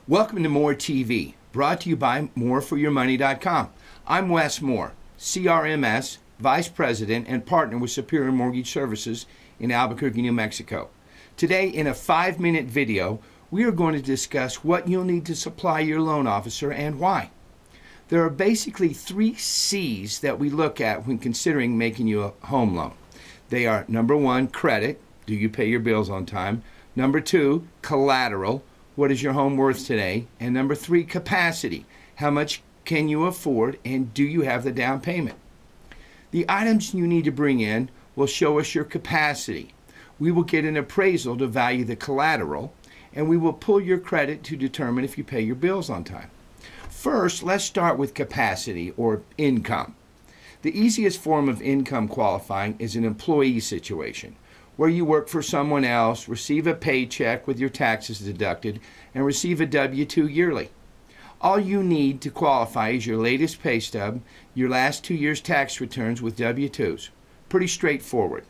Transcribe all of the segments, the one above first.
Welcome to More TV, brought to you by moreforyourmoney.com. I'm Wes Moore, CRMS, Vice President and Partner with Superior Mortgage Services in Albuquerque, New Mexico. Today, in a 5-minute video, we are going to discuss what you'll need to supply your loan officer and why. There are basically 3 C's that we look at when considering making you a home loan. They are, number 1, credit. Do you pay your bills on time? Number 2, collateral. What is your home worth today? And number 3, capacity. How much can you afford, and do you have the down payment? The items you need to bring in will show us your capacity. We will get an appraisal to value the collateral, and we will pull your credit to determine if you pay your bills on time. First, let's start with capacity or income. The easiest form of income qualifying is an employee situation, where you work for someone else, receive a paycheck with your taxes deducted, and receive a W-2 yearly. All you need to qualify is your latest pay stub, your last 2 years' tax returns with W-2s. Pretty straightforward.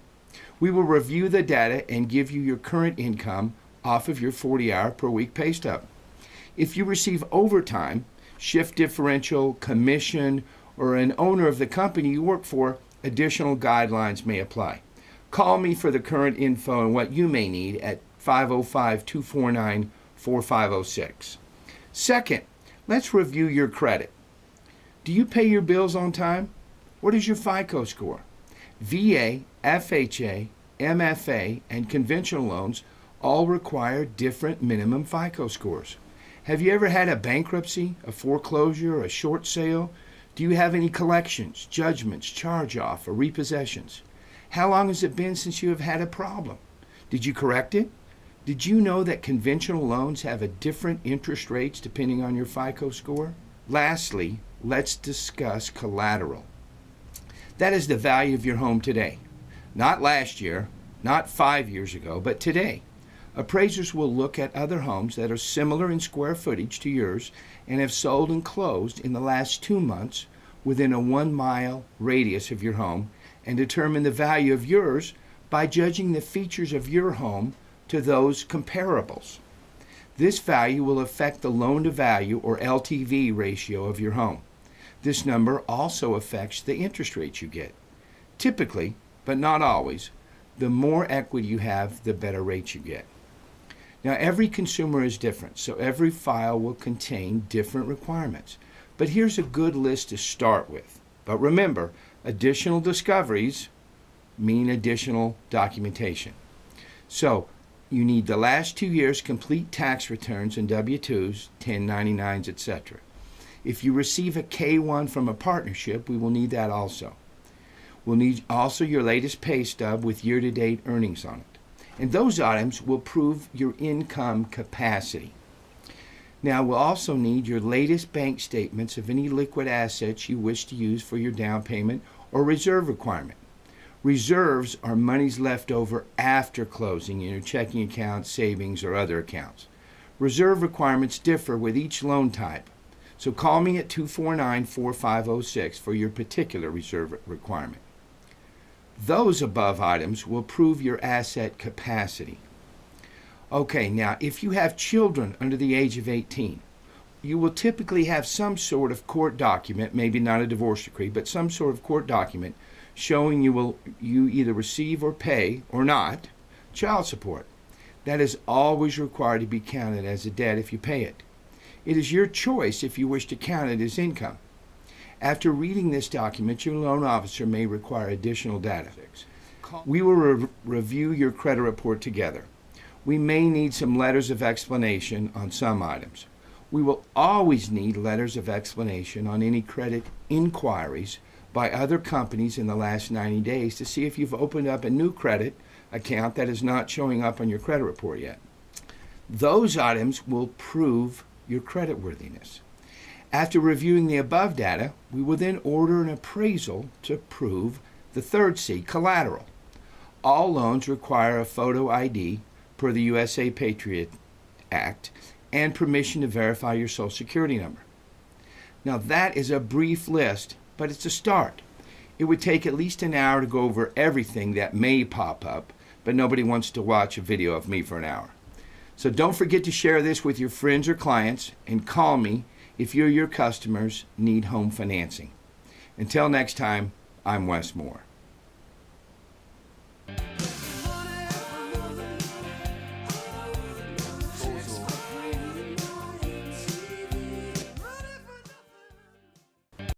We will review the data and give you your current income off of your 40-hour-per-week pay stub. If you receive overtime, shift differential, commission, or an owner of the company you work for, additional guidelines may apply. Call me for the current info and what you may need at 505-249-4506. Second, let's review your credit. Do you pay your bills on time? What is your FICO score? VA, FHA, MFA, and conventional loans all require different minimum FICO scores. Have you ever had a bankruptcy, a foreclosure, a short sale? Do you have any collections, judgments, charge-off, or repossessions? How long has it been since you have had a problem? Did you correct it? Did you know that conventional loans have a different interest rates depending on your FICO score? Lastly, let's discuss collateral. That is the value of your home today. Not last year, not 5 years ago, but today. Appraisers will look at other homes that are similar in square footage to yours and have sold and closed in the last 2 months within a 1-mile radius of your home and determine the value of yours by judging the features of your home to those comparables. This value will affect the loan-to-value or LTV ratio of your home. This number also affects the interest rates you get. Typically, but not always, the more equity you have, the better rates you get. Now, every consumer is different, so every file will contain different requirements. But here's a good list to start with. But remember, additional discoveries mean additional documentation. So, you need the last 2 years' complete tax returns and W-2s, 1099s, etc. If you receive a K-1 from a partnership, we will need that also. We'll need also your latest pay stub with year-to-date earnings on it. And those items will prove your income capacity. Now, we'll also need your latest bank statements of any liquid assets you wish to use for your down payment or reserve requirement. Reserves are monies left over after closing in your checking account, savings, or other accounts. Reserve requirements differ with each loan type, so call me at 249-4506 for your particular reserve requirement. Those above items will prove your asset capacity. Okay, now if you have children under the age of 18, you will typically have some sort of court document, maybe not a divorce decree, but some sort of court document showing you either receive or pay, or not, child support. That is always required to be counted as a debt if you pay it. It is your choice if you wish to count it as income. After reading this document, your loan officer may require additional data. We will review your credit report together. We may need some letters of explanation on some items. We will always need letters of explanation on any credit inquiries by other companies in the last 90 days to see if you've opened up a new credit account that is not showing up on your credit report yet. Those items will prove your creditworthiness. After reviewing the above data, we will then order an appraisal to prove the third C, collateral. All loans require a photo ID per the USA Patriot Act and permission to verify your Social Security number. Now that is a brief list, but it's a start. It would take at least an hour to go over everything that may pop up, but nobody wants to watch a video of me for an hour. So don't forget to share this with your friends or clients, and call me if you or your customers need home financing. Until next time, I'm Wes Moore.